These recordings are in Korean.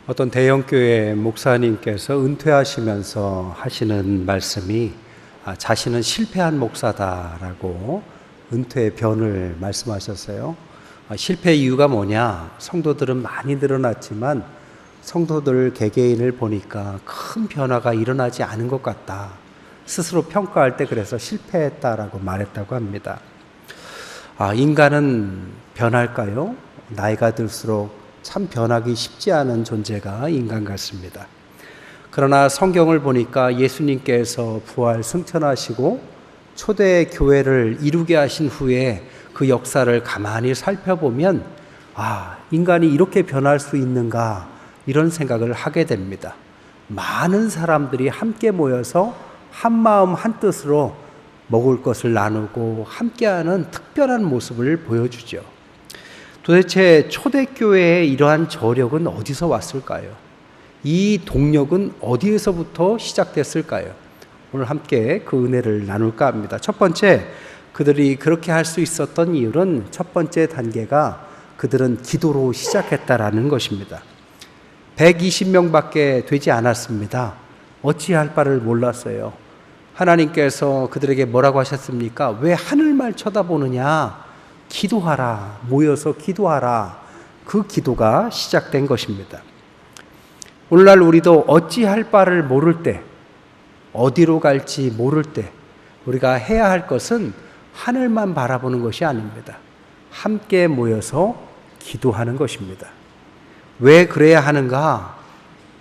어떤 대형교회 목사님께서 은퇴하시면서 하시는 말씀이 자신은 실패한 목사다라고 은퇴의 변을 말씀하셨어요. 실패의 이유가 뭐냐? 성도들은 많이 늘어났지만 성도들 개개인을 보니까 큰 변화가 일어나지 않은 것 같다. 스스로 평가할 때 그래서 실패했다라고 말했다고 합니다. 인간은 변할까요? 나이가 들수록 참 변하기 쉽지 않은 존재가 인간 같습니다. 그러나 성경을 보니까 예수님께서 부활 승천하시고 초대 교회를 이루게 하신 후에 그 역사를 가만히 살펴보면 인간이 이렇게 변할 수 있는가 이런 생각을 하게 됩니다. 많은 사람들이 함께 모여서 한 마음 한 뜻으로 먹을 것을 나누고 함께하는 특별한 모습을 보여주죠. 도대체 초대교회의 이러한 저력은 어디서 왔을까요? 이 동력은 어디에서부터 시작됐을까요? 오늘 함께 그 은혜를 나눌까 합니다. 첫 번째, 그들이 그렇게 할 수 있었던 이유는 첫 번째 단계가 그들은 기도로 시작했다라는 것입니다. 120명밖에 되지 않았습니다. 어찌할 바를 몰랐어요. 하나님께서 그들에게 뭐라고 하셨습니까? 왜 하늘만 쳐다보느냐? 기도하라. 모여서 기도하라. 그 기도가 시작된 것입니다. 오늘날 우리도 어찌할 바를 모를 때, 어디로 갈지 모를 때 우리가 해야 할 것은 하늘만 바라보는 것이 아닙니다. 함께 모여서 기도하는 것입니다. 왜 그래야 하는가?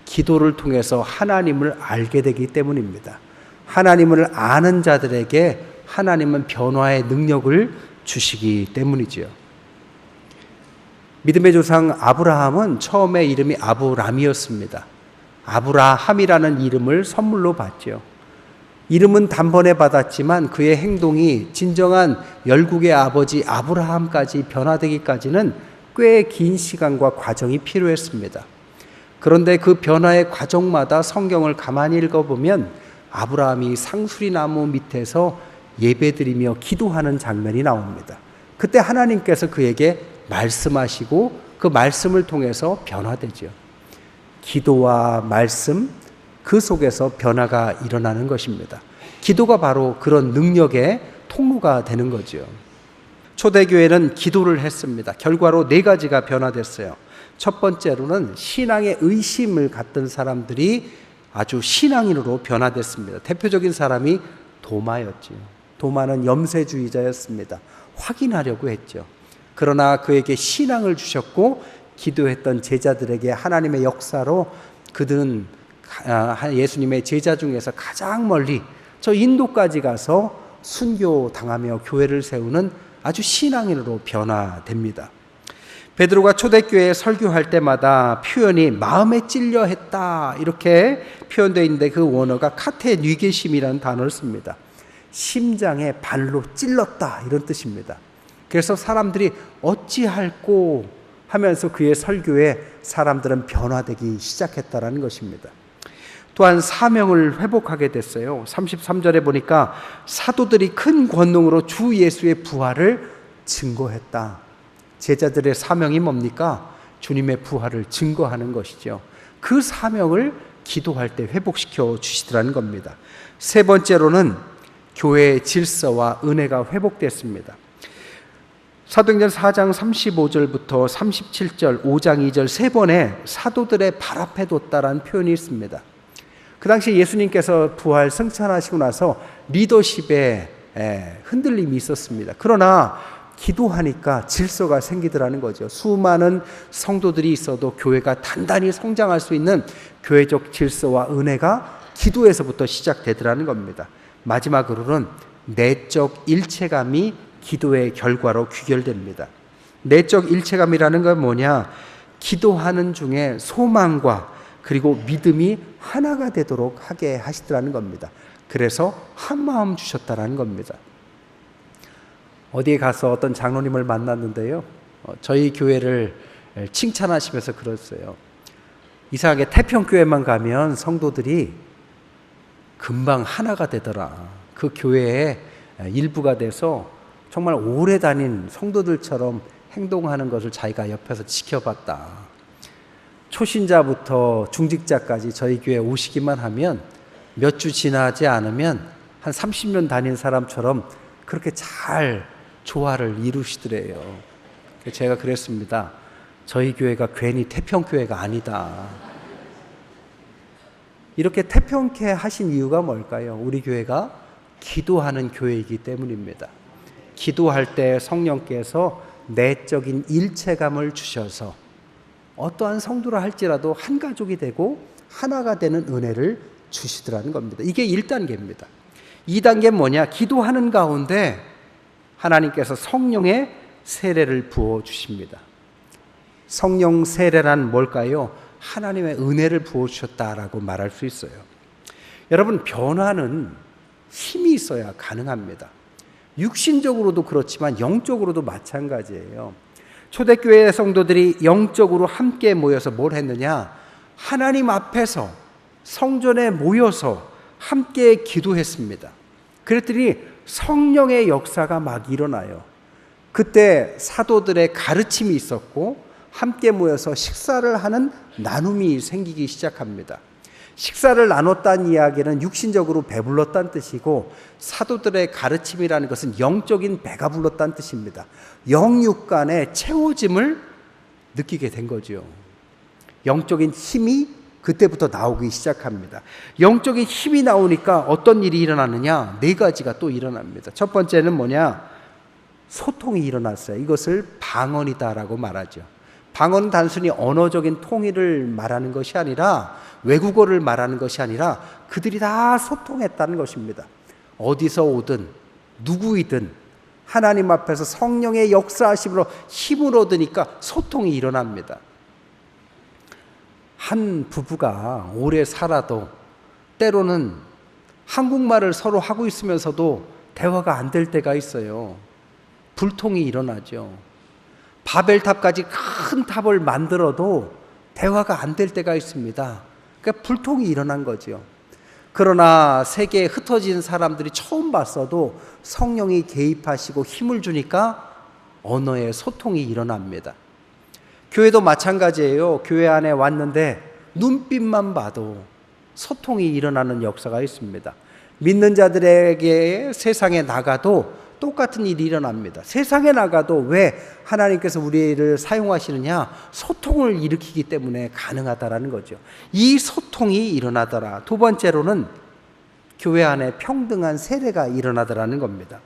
기도를 통해서 하나님을 알게 되기 때문입니다. 하나님을 아는 자들에게 하나님은 변화의 능력을 주시기 때문이지요. 믿음의 조상 아브라함은 처음에 이름이 아브람이었습니다. 아브라함이라는 이름을 선물로 받죠. 이름은 단번에 받았지만 그의 행동이 진정한 열국의 아버지 아브라함까지 변화되기까지는 꽤 긴 시간과 과정이 필요했습니다. 그런데 그 변화의 과정마다 성경을 가만히 읽어보면 아브라함이 상수리나무 밑에서 예배드리며 기도하는 장면이 나옵니다. 그때 하나님께서 그에게 말씀하시고 그 말씀을 통해서 변화되죠. 기도와 말씀, 그 속에서 변화가 일어나는 것입니다. 기도가 바로 그런 능력의 통로가 되는 거죠. 초대교회는 기도를 했습니다. 결과로 4가지가 변화됐어요. 첫 번째로는 신앙의 의심을 갖던 사람들이 아주 신앙인으로 변화됐습니다. 대표적인 사람이 도마였지요. 도마는 염세주의자였습니다. 확인하려고 했죠. 그러나 그에게 신앙을 주셨고 기도했던 제자들에게 하나님의 역사로 그들은 예수님의 제자 중에서 가장 멀리 저 인도까지 가서 순교당하며 교회를 세우는 아주 신앙인으로 변화됩니다. 베드로가 초대교회에 설교할 때마다 표현이 마음에 찔려 했다 이렇게 표현되어 있는데 그 원어가 카테뉘게심이라는 단어를 씁니다. 심장에 발로 찔렀다 이런 뜻입니다. 그래서 사람들이 어찌할꼬 하면서 그의 설교에 사람들은 변화되기 시작했다라는 것입니다. 또한 사명을 회복하게 됐어요. 33절에 보니까 사도들이 큰 권능으로 주 예수의 부활을 증거했다. 제자들의 사명이 뭡니까? 주님의 부활을 증거하는 것이죠. 그 사명을 기도할 때 회복시켜 주시더라는 겁니다. 세 번째로는 교회의 질서와 은혜가 회복됐습니다. 사도행전 4장 35절부터 37절, 5장 2절 3번에 사도들의 발 앞에 뒀다라는 표현이 있습니다. 그 당시 예수님께서 부활 승천하시고 나서 리더십에 흔들림이 있었습니다. 그러나 기도하니까 질서가 생기더라는 거죠. 수많은 성도들이 있어도 교회가 단단히 성장할 수 있는 교회적 질서와 은혜가 기도에서부터 시작되더라는 겁니다. 마지막으로는 내적 일체감이 기도의 결과로 귀결됩니다. 내적 일체감이라는 건 뭐냐? 기도하는 중에 소망과 그리고 믿음이 하나가 되도록 하게 하시더라는 겁니다. 그래서 한 마음 주셨다라는 겁니다. 어디에 가서 어떤 장로님을 만났는데요. 저희 교회를 칭찬하시면서 그랬어요. 이상하게 태평교회만 가면 성도들이 금방 하나가 되더라. 그 교회의 일부가 돼서 정말 오래 다닌 성도들처럼 행동하는 것을 자기가 옆에서 지켜봤다. 초신자부터 중직자까지 저희 교회 오시기만 하면 몇 주 지나지 않으면 한 30년 다닌 사람처럼 그렇게 잘 조화를 이루시더래요. 제가 그랬습니다. 저희 교회가 괜히 태평교회가 아니다. 이렇게 태평케 하신 이유가 뭘까요? 우리 교회가 기도하는 교회이기 때문입니다. 기도할 때 성령께서 내적인 일체감을 주셔서 어떠한 성도라 할지라도 한 가족이 되고 하나가 되는 은혜를 주시더라는 겁니다. 이게 1단계입니다. 2단계는 뭐냐? 기도하는 가운데 하나님께서 성령의 세례를 부어주십니다. 성령 세례란 뭘까요? 하나님의 은혜를 부어주셨다라고 말할 수 있어요. 여러분, 변화는 힘이 있어야 가능합니다. 육신적으로도 그렇지만 영적으로도 마찬가지예요. 초대교회 성도들이 영적으로 함께 모여서 뭘 했느냐? 하나님 앞에서 성전에 모여서 함께 기도했습니다. 그랬더니 성령의 역사가 막 일어나요. 그때 사도들의 가르침이 있었고 함께 모여서 식사를 하는 나눔이 생기기 시작합니다. 식사를 나눴다는 이야기는 육신적으로 배불렀다는 뜻이고, 사도들의 가르침이라는 것은 영적인 배가 불렀다는 뜻입니다. 영육 간의 채워짐을 느끼게 된 거죠. 영적인 힘이 그때부터 나오기 시작합니다. 영적인 힘이 나오니까 어떤 일이 일어나느냐? 4가지가 또 일어납니다. 첫 번째는 뭐냐? 소통이 일어났어요. 이것을 방언이다라고 말하죠. 방언은 단순히 언어적인 통일을 말하는 것이 아니라, 외국어를 말하는 것이 아니라 그들이 다 소통했다는 것입니다. 어디서 오든 누구이든 하나님 앞에서 성령의 역사하심으로 힘을 얻으니까 소통이 일어납니다. 한 부부가 오래 살아도 때로는 한국말을 서로 하고 있으면서도 대화가 안 될 때가 있어요. 불통이 일어나죠. 바벨탑까지 큰 탑을 만들어도 대화가 안 될 때가 있습니다. 그러니까 불통이 일어난 거죠. 그러나 세계에 흩어진 사람들이 처음 봤어도 성령이 개입하시고 힘을 주니까 언어의 소통이 일어납니다. 교회도 마찬가지예요. 교회 안에 왔는데 눈빛만 봐도 소통이 일어나는 역사가 있습니다. 믿는 자들에게 세상에 나가도 똑같은 일이 일어납니다. 세상에 나가도 왜 하나님께서 우리를 사용하시느냐? 소통을 일으키기 때문에 가능하다라는 거죠. 이 소통이 일어나더라. 두 번째로는 교회 안에 평등한 세례가 일어나더라는 겁니다.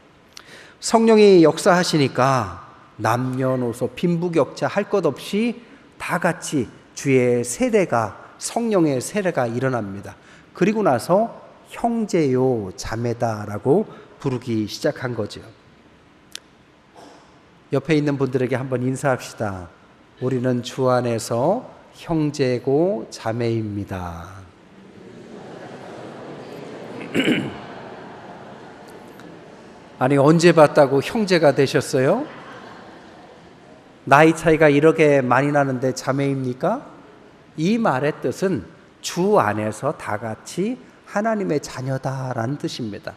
성령이 역사하시니까 남녀노소 빈부격차 할 것 없이 다 같이 주의 세례가, 성령의 세례가 일어납니다. 그리고 나서 형제요 자매다라고 부르기 시작한 거죠. 옆에 있는 분들에게 한번 인사합시다. 우리는 주 안에서 형제고 자매입니다. 아니, 언제 봤다고 형제가 되셨어요? 나이 차이가 이렇게 많이 나는데 자매입니까? 이 말의 뜻은 주 안에서 다 같이 하나님의 자녀다라는 뜻입니다.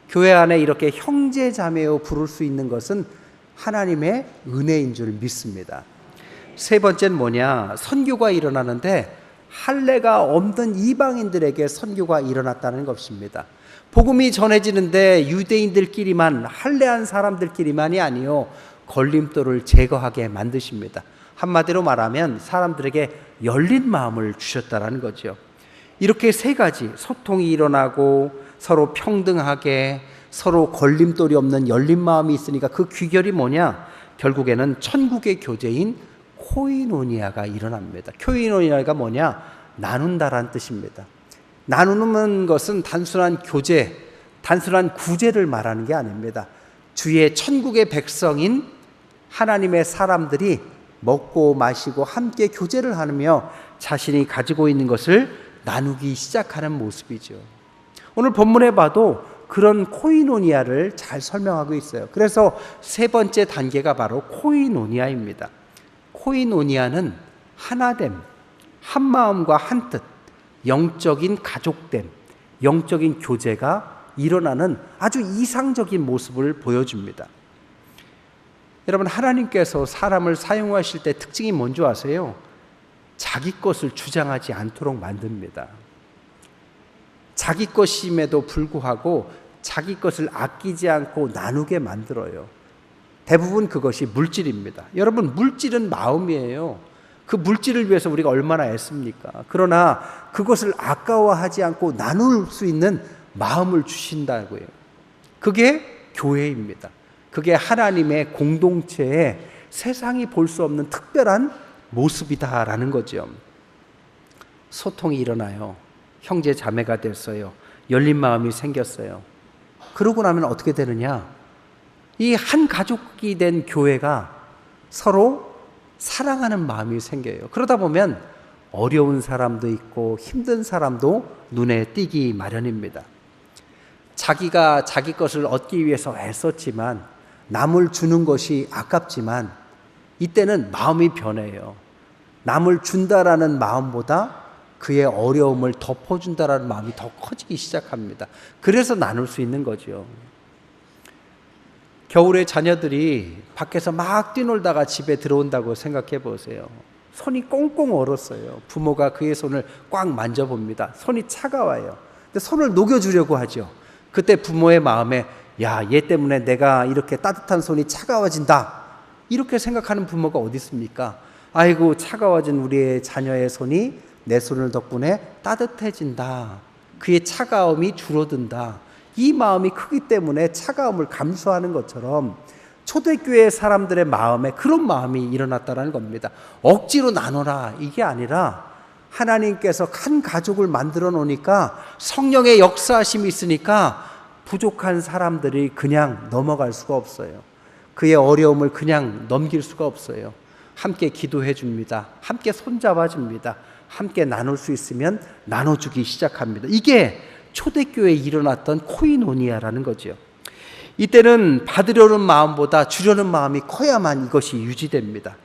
교회 안에 이렇게 형제 자매요 부를 수 있는 것은 하나님의 은혜인 줄 믿습니다. 세 번째는 뭐냐? 선교가 일어나는데 할례가 없는 이방인들에게 선교가 일어났다는 것입니다. 복음이 전해지는데 유대인들끼리만, 할례한 사람들끼리만이 아니요, 걸림돌을 제거하게 만드십니다. 한마디로 말하면 사람들에게 열린 마음을 주셨다는 거죠. 이렇게 3가지 소통이 일어나고 서로 평등하게, 서로 걸림돌이 없는 열린 마음이 있으니까 그 귀결이 뭐냐? 결국에는 천국의 교제인 코이노니아가 일어납니다. 코이노니아가 뭐냐? 나눈다라는 뜻입니다. 나누는 것은 단순한 교제, 단순한 구제를 말하는 게 아닙니다. 주의 천국의 백성인 하나님의 사람들이 먹고 마시고 함께 교제를 하며 자신이 가지고 있는 것을 나누기 시작하는 모습이죠. 오늘 본문에 봐도 그런 코이노니아를 잘 설명하고 있어요. 그래서 3번째 단계가 바로 코이노니아입니다. 코이노니아는 하나됨, 한마음과 한뜻, 영적인 가족됨, 영적인 교제가 일어나는 아주 이상적인 모습을 보여줍니다. 여러분, 하나님께서 사람을 사용하실 때 특징이 뭔지 아세요? 자기 것을 주장하지 않도록 만듭니다. 자기 것임에도 불구하고 자기 것을 아끼지 않고 나누게 만들어요. 대부분 그것이 물질입니다. 여러분, 물질은 마음이에요. 그 물질을 위해서 우리가 얼마나 애씁니까? 그러나 그것을 아까워하지 않고 나눌 수 있는 마음을 주신다고요. 그게 교회입니다. 그게 하나님의 공동체에 세상이 볼 수 없는 특별한 모습이다라는 거죠. 소통이 일어나요. 형제 자매가 됐어요. 열린 마음이 생겼어요. 그러고 나면 어떻게 되느냐? 이 한 가족이 된 교회가 서로 사랑하는 마음이 생겨요. 그러다 보면 어려운 사람도 있고 힘든 사람도 눈에 띄기 마련입니다. 자기가 자기 것을 얻기 위해서 애썼지만 남을 주는 것이 아깝지만 이때는 마음이 변해요. 남을 준다라는 마음보다 그의 어려움을 덮어준다라는 마음이 더 커지기 시작합니다. 그래서 나눌 수 있는 거죠. 겨울에 자녀들이 밖에서 막 뛰놀다가 집에 들어온다고 생각해 보세요. 손이 꽁꽁 얼었어요. 부모가 그의 손을 꽉 만져봅니다. 손이 차가워요. 근데 손을 녹여주려고 하죠. 그때 부모의 마음에 야, 얘 때문에 내가 이렇게 따뜻한 손이 차가워진다. 이렇게 생각하는 부모가 어디 있습니까? 아이고, 차가워진 우리의 자녀의 손이 내 손을 덕분에 따뜻해진다. 그의 차가움이 줄어든다. 이 마음이 크기 때문에 차가움을 감수하는 것처럼 초대교회 사람들의 마음에 그런 마음이 일어났다는 겁니다. 억지로 나눠라 이게 아니라 하나님께서 한 가족을 만들어 놓으니까 성령의 역사하심이 있으니까 부족한 사람들이 그냥 넘어갈 수가 없어요. 그의 어려움을 그냥 넘길 수가 없어요. 함께 기도해 줍니다. 함께 손잡아 줍니다. 함께 나눌 수 있으면 나눠주기 시작합니다. 이게 초대교회에 일어났던 코이노니아라는 거죠. 이때는 받으려는 마음보다 주려는 마음이 커야만 이것이 유지됩니다.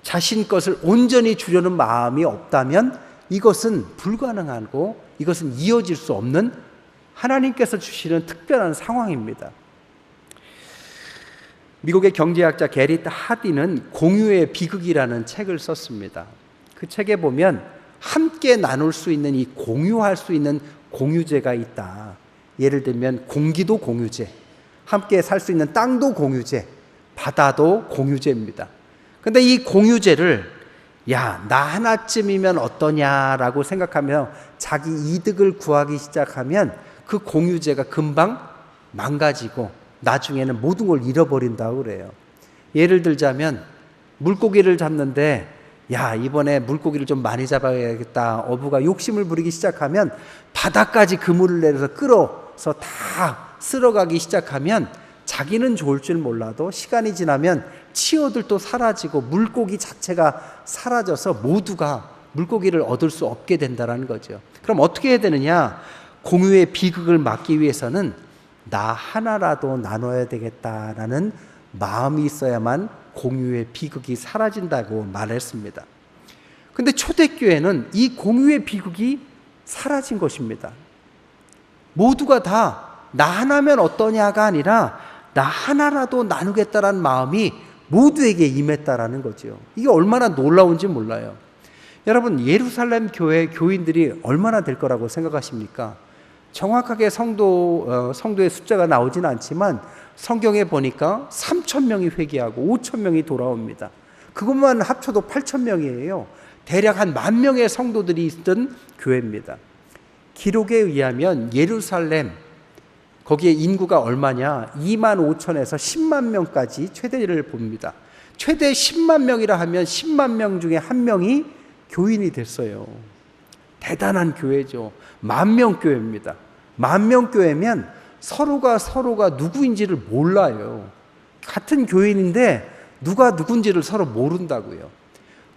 자신 것을 온전히 주려는 마음이 없다면 이것은 불가능하고 이것은 이어질 수 없는 하나님께서 주시는 특별한 상황입니다. 미국의 경제학자 게리 하디는 공유의 비극이라는 책을 썼습니다. 그 책에 보면 함께 나눌 수 있는 이 공유할 수 있는 공유제가 있다. 예를 들면 공기도 공유제, 함께 살 수 있는 땅도 공유제, 바다도 공유제입니다. 근데 이 공유제를 야, 나 하나쯤이면 어떠냐라고 생각하며 자기 이득을 구하기 시작하면 그 공유제가 금방 망가지고 나중에는 모든 걸 잃어버린다고 그래요. 예를 들자면 물고기를 잡는데 야, 이번에 물고기를 좀 많이 잡아야겠다. 어부가 욕심을 부리기 시작하면 바다까지 그물을 내려서 끌어서 다 쓸어가기 시작하면 자기는 좋을 줄 몰라도 시간이 지나면 치어들도 사라지고 물고기 자체가 사라져서 모두가 물고기를 얻을 수 없게 된다는 거죠. 그럼 어떻게 해야 되느냐? 공유의 비극을 막기 위해서는 나 하나라도 나눠야 되겠다라는 마음이 있어야만 공유의 비극이 사라진다고 말했습니다. 근데 초대교회는 이 공유의 비극이 사라진 것입니다. 모두가 다 나 하나면 어떠냐가 아니라 나 하나라도 나누겠다라는 마음이 모두에게 임했다라는 거죠. 이게 얼마나 놀라운지 몰라요. 여러분, 예루살렘 교회 교인들이 얼마나 될 거라고 생각하십니까? 정확하게 성도의 숫자가 나오진 않지만 성경에 보니까 3,000명이 회개하고 5,000명이 돌아옵니다. 그것만 합쳐도 8,000명이에요. 대략 한 10,000명의 성도들이 있던 교회입니다. 기록에 의하면 예루살렘 거기에 인구가 얼마냐? 25,000에서 10만 명까지 최대를 봅니다. 최대 10만 명이라 하면 10만 명 중에 한 명이 교인이 됐어요. 대단한 교회죠. 10,000명 교회입니다. 10,000명 교회면 서로가 누구인지를 몰라요. 같은 교인인데 누가 누군지를 서로 모른다고요.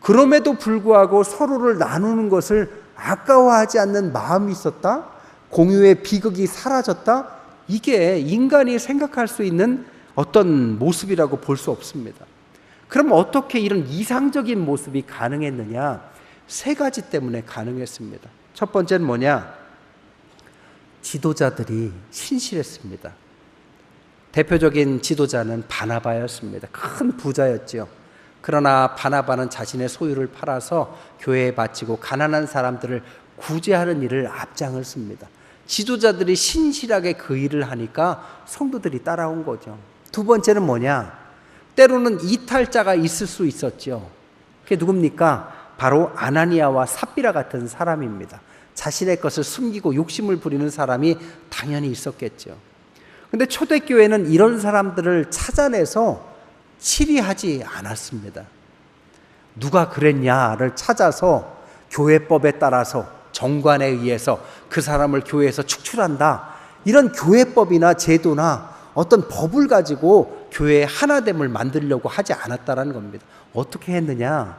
그럼에도 불구하고 서로를 나누는 것을 아까워하지 않는 마음이 있었다? 공유의 비극이 사라졌다? 이게 인간이 생각할 수 있는 어떤 모습이라고 볼 수 없습니다. 그럼 어떻게 이런 이상적인 모습이 가능했느냐? 3가지 때문에 가능했습니다. 첫 번째는 뭐냐? 지도자들이 신실했습니다. 대표적인 지도자는 바나바였습니다. 큰 부자였죠. 그러나 바나바는 자신의 소유를 팔아서 교회에 바치고 가난한 사람들을 구제하는 일을 앞장을 씁니다. 지도자들이 신실하게 그 일을 하니까 성도들이 따라온 거죠. 두 번째는 뭐냐? 때로는 이탈자가 있을 수 있었죠. 그게 누굽니까? 바로 아나니아와 삽비라 같은 사람입니다. 자신의 것을 숨기고 욕심을 부리는 사람이 당연히 있었겠죠. 근데 초대교회는 이런 사람들을 찾아내서 치리하지 않았습니다. 누가 그랬냐를 찾아서 교회법에 따라서 정관에 의해서 그 사람을 교회에서 축출한다. 이런 교회법이나 제도나 어떤 법을 가지고 교회의 하나됨을 만들려고 하지 않았다라는 겁니다. 어떻게 했느냐?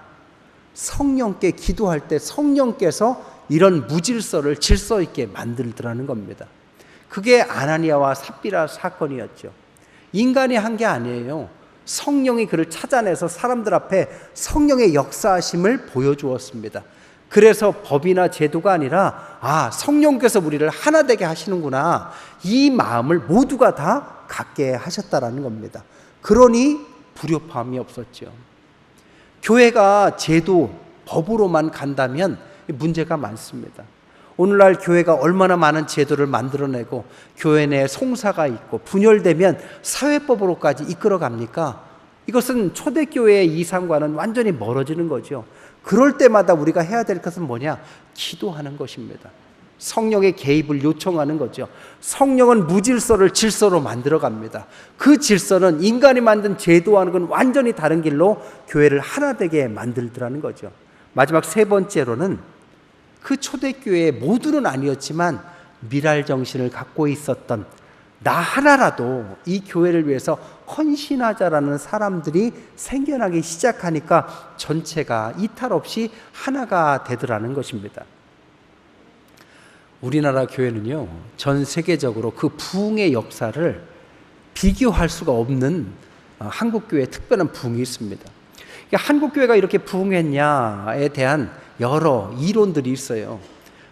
성령께 기도할 때 성령께서 이런 무질서를 질서 있게 만들더라는 겁니다. 그게 아나니아와 삽비라 사건이었죠. 인간이 한 게 아니에요. 성령이 그를 찾아내서 사람들 앞에 성령의 역사하심을 보여주었습니다. 그래서 법이나 제도가 아니라 성령께서 우리를 하나 되게 하시는구나, 이 마음을 모두가 다 갖게 하셨다라는 겁니다. 그러니 불협화음이 없었죠. 교회가 제도, 법으로만 간다면 문제가 많습니다. 오늘날 교회가 얼마나 많은 제도를 만들어내고 교회 내에 송사가 있고 분열되면 사회법으로까지 이끌어갑니까? 이것은 초대교회의 이상과는 완전히 멀어지는 거죠. 그럴 때마다 우리가 해야 될 것은 뭐냐? 기도하는 것입니다. 성령의 개입을 요청하는 거죠. 성령은 무질서를 질서로 만들어갑니다. 그 질서는 인간이 만든 제도와는 완전히 다른 길로 교회를 하나 되게 만들더라는 거죠. 마지막 세 번째로는 그 초대교회의 모두는 아니었지만 미랄 정신을 갖고 있었던 나 하나라도 이 교회를 위해서 헌신하자라는 사람들이 생겨나기 시작하니까 전체가 이탈 없이 하나가 되더라는 것입니다. 우리나라 교회는요, 전 세계적으로 그 부흥의 역사를 비교할 수가 없는 한국교회의 특별한 부흥이 있습니다. 한국교회가 이렇게 부흥했냐에 대한 여러 이론들이 있어요.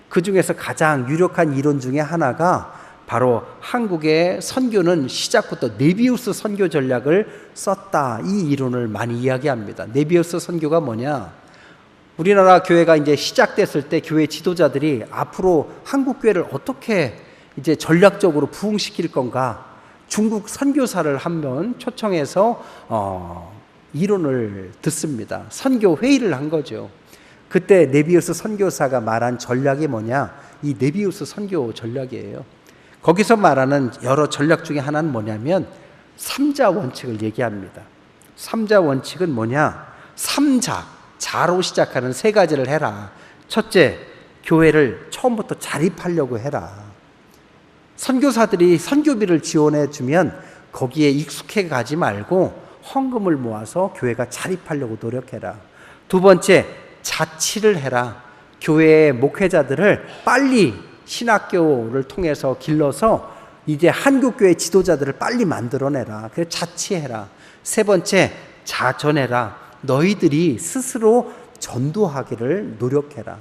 그 중에서 가장 유력한 이론 중에 하나가 바로 한국의 선교는 시작부터 네비우스 선교 전략을 썼다, 이 이론을 많이 이야기합니다. 네비우스 선교가 뭐냐? 우리나라 교회가 이제 시작됐을 때 교회 지도자들이 앞으로 한국 교회를 어떻게 이제 전략적으로 부흥시킬 건가? 중국 선교사를 한 번 초청해서 이론을 듣습니다. 선교 회의를 한 거죠. 그때 네비우스 선교사가 말한 전략이 뭐냐? 이 네비우스 선교 전략이에요. 거기서 말하는 여러 전략 중에 하나는 뭐냐면 삼자 원칙을 얘기합니다. 삼자 원칙은 뭐냐? 자로 시작하는 세 가지를 해라. 첫째, 교회를 처음부터 자립하려고 해라. 선교사들이 선교비를 지원해 주면 거기에 익숙해 가지 말고 헌금을 모아서 교회가 자립하려고 노력해라. 두 번째, 자치를 해라. 교회의 목회자들을 빨리 신학교를 통해서 길러서 이제 한국교회 지도자들을 빨리 만들어내라. 그래서 자치해라. 세 번째, 자전해라. 너희들이 스스로 전도하기를 노력해라.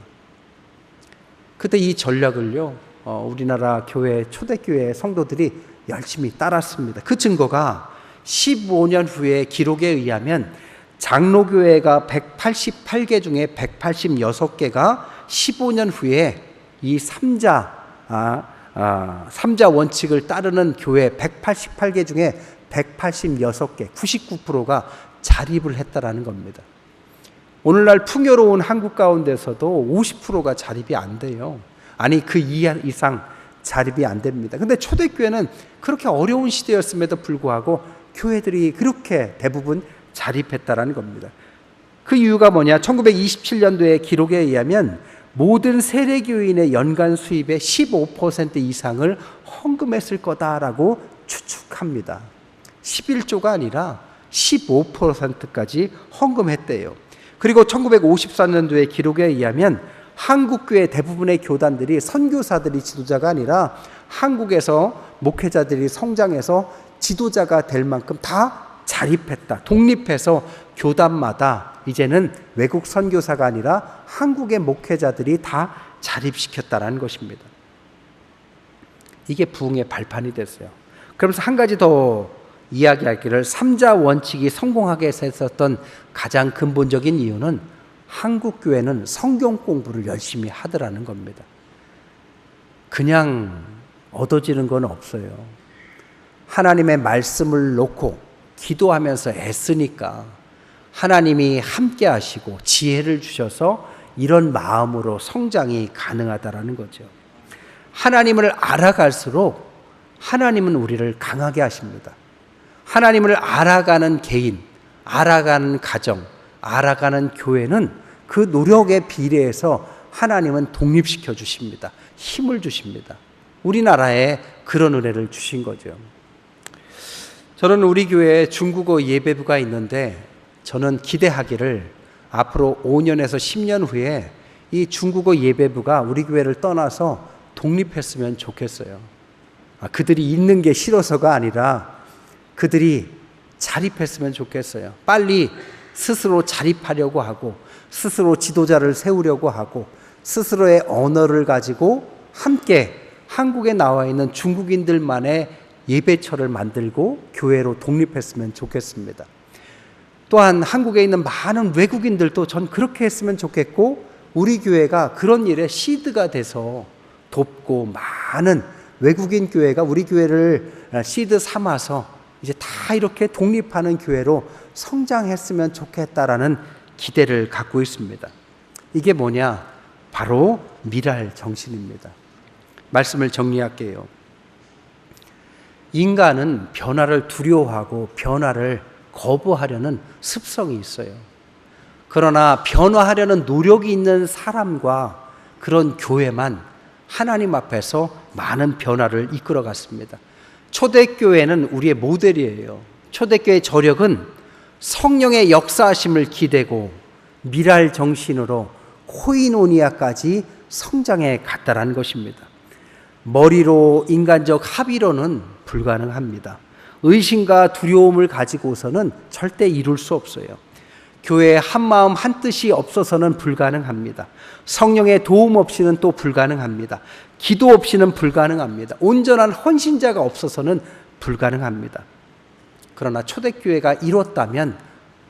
그때 이 전략을요, 우리나라 교회, 초대교회 성도들이 열심히 따랐습니다. 그 증거가 15년 후에 기록에 의하면 장로교회가 188개 중에 186개가 15년 후에 이 삼자 원칙을 따르는 교회 188개 중에 186개, 99%가 자립을 했다라는 겁니다. 오늘날 풍요로운 한국 가운데서도 50%가 자립이 안 돼요. 아니 그 이상 자립이 안 됩니다. 근데 초대교회는 그렇게 어려운 시대였음에도 불구하고 교회들이 그렇게 대부분 자립했다라는 겁니다. 그 이유가 뭐냐? 1927년도에 기록에 의하면 모든 세례교인의 연간 수입의 15% 이상을 헌금했을 거다라고 추측합니다. 11조가 아니라 15%까지 헌금했대요. 그리고 1954년도에 기록에 의하면 한국교회 대부분의 교단들이 선교사들이 지도자가 아니라 한국에서 목회자들이 성장해서 지도자가 될 만큼 다 자립했다. 독립해서 교단마다 이제는 외국 선교사가 아니라 한국의 목회자들이 다 자립시켰다라는 것입니다. 이게 부흥의 발판이 됐어요. 그러면서 한 가지 더 이야기하기를 삼자 원칙이 성공하게 했었던 가장 근본적인 이유는 한국 교회는 성경 공부를 열심히 하더라는 겁니다. 그냥 얻어지는 건 없어요. 하나님의 말씀을 놓고 기도하면서 애쓰니까 하나님이 함께 하시고 지혜를 주셔서 이런 마음으로 성장이 가능하다라는 거죠. 하나님을 알아갈수록 하나님은 우리를 강하게 하십니다. 하나님을 알아가는 개인, 알아가는 가정, 알아가는 교회는 그 노력에 비례해서 하나님은 독립시켜 주십니다. 힘을 주십니다. 우리나라에 그런 은혜를 주신 거죠. 저는 우리 교회에 중국어 예배부가 있는데 저는 기대하기를 앞으로 5년에서 10년 후에 이 중국어 예배부가 우리 교회를 떠나서 독립했으면 좋겠어요. 그들이 있는 게 싫어서가 아니라 그들이 자립했으면 좋겠어요. 빨리 스스로 자립하려고 하고 스스로 지도자를 세우려고 하고 스스로의 언어를 가지고 함께 한국에 나와 있는 중국인들만의 예배처를 만들고 교회로 독립했으면 좋겠습니다. 또한 한국에 있는 많은 외국인들도 전 그렇게 했으면 좋겠고 우리 교회가 그런 일에 시드가 돼서 돕고 많은 외국인 교회가 우리 교회를 시드 삼아서 이제 다 이렇게 독립하는 교회로 성장했으면 좋겠다라는 기대를 갖고 있습니다. 이게 뭐냐? 바로 미랄 정신입니다. 말씀을 정리할게요. 인간은 변화를 두려워하고 변화를 거부하려는 습성이 있어요. 그러나 변화하려는 노력이 있는 사람과 그런 교회만 하나님 앞에서 많은 변화를 이끌어 갔습니다. 초대교회는 우리의 모델이에요. 초대교회의 저력은 성령의 역사하심을 기대고 미랄 정신으로 코이노니아까지 성장해 갔다라는 것입니다. 머리로 인간적 합의로는 불가능합니다. 의심과 두려움을 가지고서는 절대 이룰 수 없어요. 교회에 한마음 한뜻이 없어서는 불가능합니다. 성령의 도움 없이는 또 불가능합니다. 기도 없이는 불가능합니다. 온전한 헌신자가 없어서는 불가능합니다. 그러나 초대교회가 이뤘다면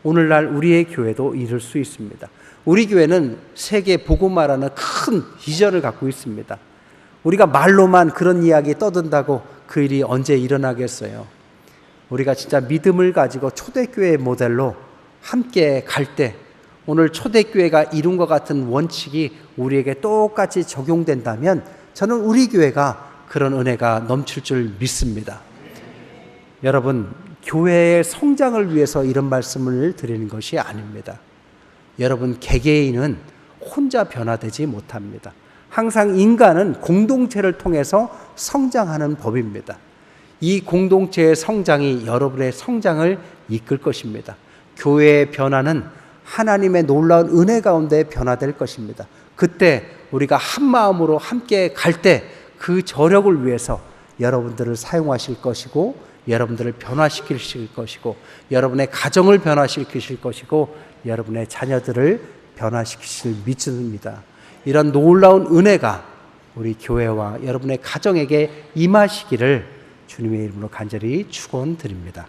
오늘날 우리의 교회도 이룰 수 있습니다. 우리 교회는 세계 복음화라는 큰 비전을 갖고 있습니다. 우리가 말로만 그런 이야기 떠든다고 그 일이 언제 일어나겠어요? 우리가 진짜 믿음을 가지고 초대교회의 모델로 함께 갈 때 오늘 초대교회가 이룬 것 같은 원칙이 우리에게 똑같이 적용된다면 저는 우리 교회가 그런 은혜가 넘칠 줄 믿습니다. 여러분, 교회의 성장을 위해서 이런 말씀을 드리는 것이 아닙니다. 여러분, 개개인은 혼자 변화되지 못합니다. 항상 인간은 공동체를 통해서 성장하는 법입니다. 이 공동체의 성장이 여러분의 성장을 이끌 것입니다. 교회의 변화는 하나님의 놀라운 은혜 가운데 변화될 것입니다. 그때 우리가 한 마음으로 함께 갈 때 그 저력을 위해서 여러분들을 사용하실 것이고 여러분들을 변화시키실 것이고 여러분의 가정을 변화시키실 것이고 여러분의 자녀들을 변화시키실 믿습니다. 이런 놀라운 은혜가 우리 교회와 여러분의 가정에게 임하시기를 주님의 이름으로 간절히 축원드립니다.